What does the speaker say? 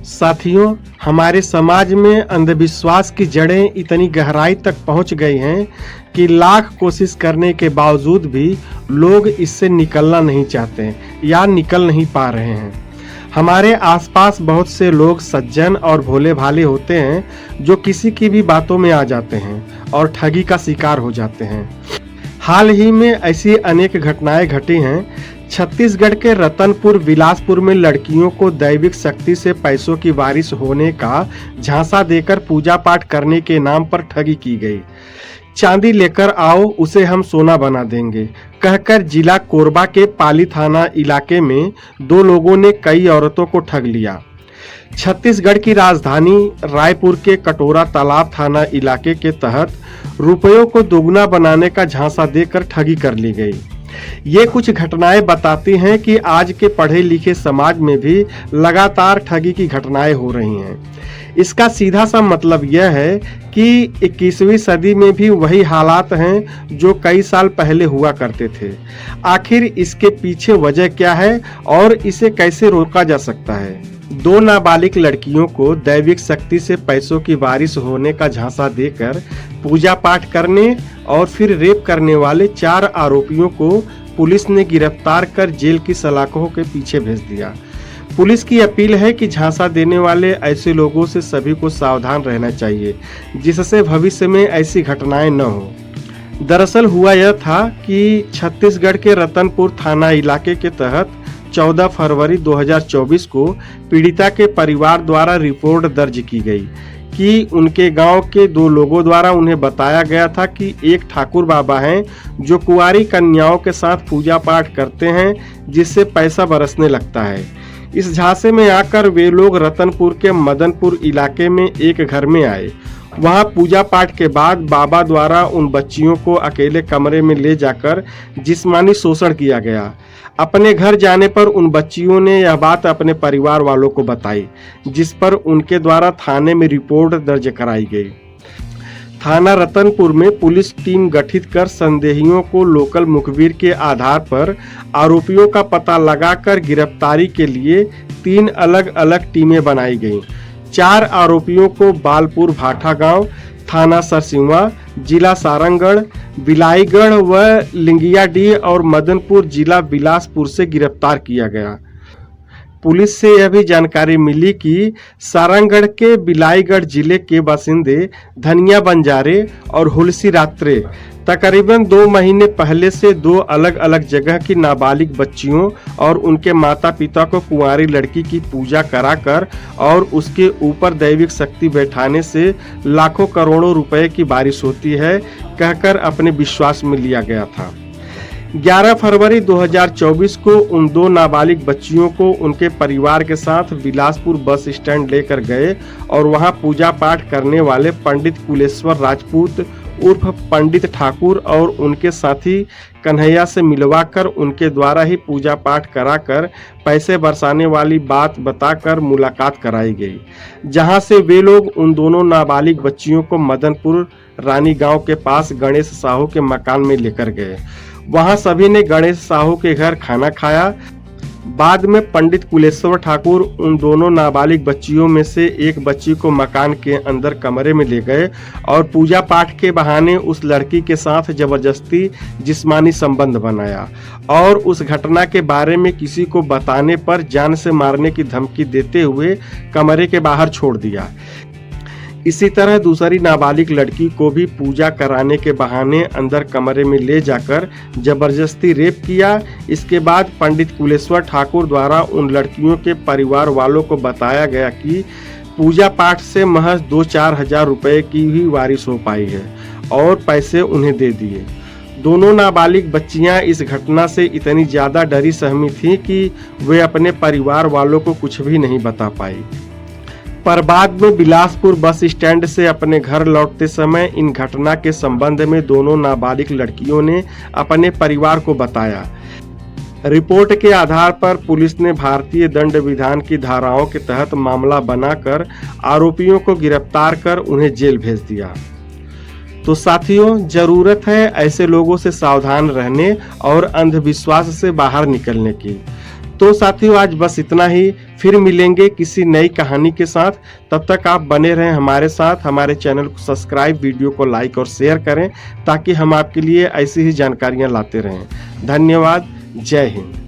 साथियों, हमारे समाज में अंधविश्वास की जड़ें इतनी गहराई तक पहुंच गई हैं कि लाख कोशिश करने के बावजूद भी लोग इससे निकलना नहीं चाहते या निकल नहीं पा रहे हैं। हमारे आसपास बहुत से लोग सज्जन और भोले भाले होते हैं जो किसी की भी बातों में आ जाते हैं और ठगी का शिकार हो जाते हैं। हाल ही में ऐसी अनेक घटनाएं घटी हैं। छत्तीसगढ़ के रतनपुर बिलासपुर में लड़कियों को दैविक शक्ति से पैसों की बारिश होने का झांसा देकर पूजा पाठ करने के नाम पर ठगी की गई। चांदी लेकर आओ, उसे हम सोना बना देंगे कहकर जिला कोरबा के पाली थाना इलाके में दो लोगों ने कई औरतों को ठग लिया। छत्तीसगढ़ की राजधानी रायपुर के कटोरा तालाब थाना इलाके के तहत रुपयों को दोगुना बनाने का झांसा देकर ठगी कर ली गई। ये कुछ घटनाएं बताती हैं कि आज के पढ़े लिखे समाज में भी लगातार ठगी की घटनाएं हो रही हैं। इसका सीधा सा मतलब यह है कि 21वीं सदी में भी वही हालात हैं जो कई साल पहले हुआ करते थे। आखिर इसके पीछे वजह क्या है और इसे कैसे रोका जा सकता है? दो नाबालिग लड़कियों को दैविक शक्ति से पैसों की बारिश होने का झांसा देकर पूजा पाठ करने और फिर रेप करने वाले 4 आरोपियों को पुलिस ने गिरफ्तार कर जेल की सलाखों के पीछे भेज दिया। पुलिस की अपील है कि झांसा देने वाले ऐसे लोगों से सभी को सावधान रहना चाहिए, जिससे भविष्य में ऐसी घटनाएं न हो। दरअसल हुआ यह था कि छत्तीसगढ़ के रतनपुर थाना इलाके के तहत 14 फरवरी 2024 को पीड़िता के परिवार द्वारा रिपोर्ट दर्ज की गई कि उनके गांव के 2 लोगों द्वारा उन्हें बताया गया था कि एक ठाकुर बाबा हैं जो कुंवारी कन्याओं के साथ पूजा पाठ करते हैं, जिससे पैसा बरसने लगता है। इस झांसे में आकर वे लोग रतनपुर के मदनपुर इलाके में एक घर में आए। वहां पूजा पाठ के बाद बाबा द्वारा उन बच्चियों को अकेले कमरे में ले जाकर जिस्मानी शोषण किया गया। अपने घर जाने पर उन बच्चियों ने यह बात अपने परिवार वालों को बताई, जिस पर उनके द्वारा थाने में रिपोर्ट दर्ज कराई गई। थाना रतनपुर में पुलिस टीम गठित कर संदेहियों को लोकल मुखबिर के आधार पर आरोपियों का पता लगाकर गिरफ्तारी के लिए 3 अलग अलग टीमें बनाई गईं। 4 आरोपियों को बालपुर भाठा गांव, थाना सरसिंवा, जिला सारंगगढ़, बिलाईगढ़ व लिंगियाडीह और मदनपुर जिला बिलासपुर से गिरफ्तार किया गया। पुलिस से यह भी जानकारी मिली कि सारंगगढ़ के बिलाईगढ़ जिले के बासिंदे धनिया बंजारे और हुलसी रात्रे तकरीबन 2 महीने पहले से 2 अलग अलग जगह की नाबालिग बच्चियों और उनके माता पिता को कुंवारी लड़की की पूजा कराकर और उसके ऊपर दैविक शक्ति बैठाने से लाखों करोड़ों रुपए की बारिश होती है कहकर अपने विश्वास में लिया गया था। 11 फरवरी 2024 को उन 2 नाबालिग बच्चियों को उनके परिवार के साथ बिलासपुर बस स्टैंड लेकर गए और वहां पूजा पाठ करने वाले पंडित कुलेश्वर राजपूत उर्फ पंडित ठाकुर और उनके साथी कन्हैया से मिलवाकर उनके द्वारा ही पूजा पाठ कराकर पैसे बरसाने वाली बात बताकर मुलाकात कराई गई, जहां से वे लोग उन दोनों नाबालिग बच्चियों को मदनपुर रानी गांव के पास गणेश साहू के मकान में लेकर गए। वहां सभी ने गणेश साहू के घर खाना खाया। बाद में पंडित कुलेश्वर ठाकुर उन दोनों नाबालिग बच्चियों में से एक बच्ची को मकान के अंदर कमरे में ले गए और पूजा पाठ के बहाने उस लड़की के साथ जबरदस्ती जिस्मानी संबंध बनाया और उस घटना के बारे में किसी को बताने पर जान से मारने की धमकी देते हुए कमरे के बाहर छोड़ दिया। इसी तरह दूसरी नाबालिग लड़की को भी पूजा कराने के बहाने अंदर कमरे में ले जाकर जबरदस्ती रेप किया। इसके बाद पंडित कुलेश्वर ठाकुर द्वारा उन लड़कियों के परिवार वालों को बताया गया कि पूजा पाठ से महज 2-4 हजार रुपए की ही बारिश हो पाई है और पैसे उन्हें दे दिए। दोनों नाबालिग बच्चियां इस घटना से इतनी ज्यादा डरी सहमी थीं कि वे अपने परिवार वालों को कुछ भी नहीं बता पाई। पर बाद में बिलासपुर बस स्टैंड से अपने घर लौटते समय इन घटना के संबंध में दोनों नाबालिग लड़कियों ने अपने परिवार को बताया। रिपोर्ट के आधार पर पुलिस ने भारतीय दंड विधान की धाराओं के तहत मामला बनाकर आरोपियों को गिरफ्तार कर उन्हें जेल भेज दिया। तो साथियों, जरूरत है ऐसे लोगों से सावधान रहने और अंधविश्वास से बाहर निकलने की। तो साथियों आज बस इतना ही, फिर मिलेंगे किसी नई कहानी के साथ। तब तक आप बने रहें हमारे साथ, हमारे चैनल को सब्सक्राइब, वीडियो को लाइक और शेयर करें ताकि हम आपके लिए ऐसी ही जानकारियां लाते रहें। धन्यवाद। जय हिंद।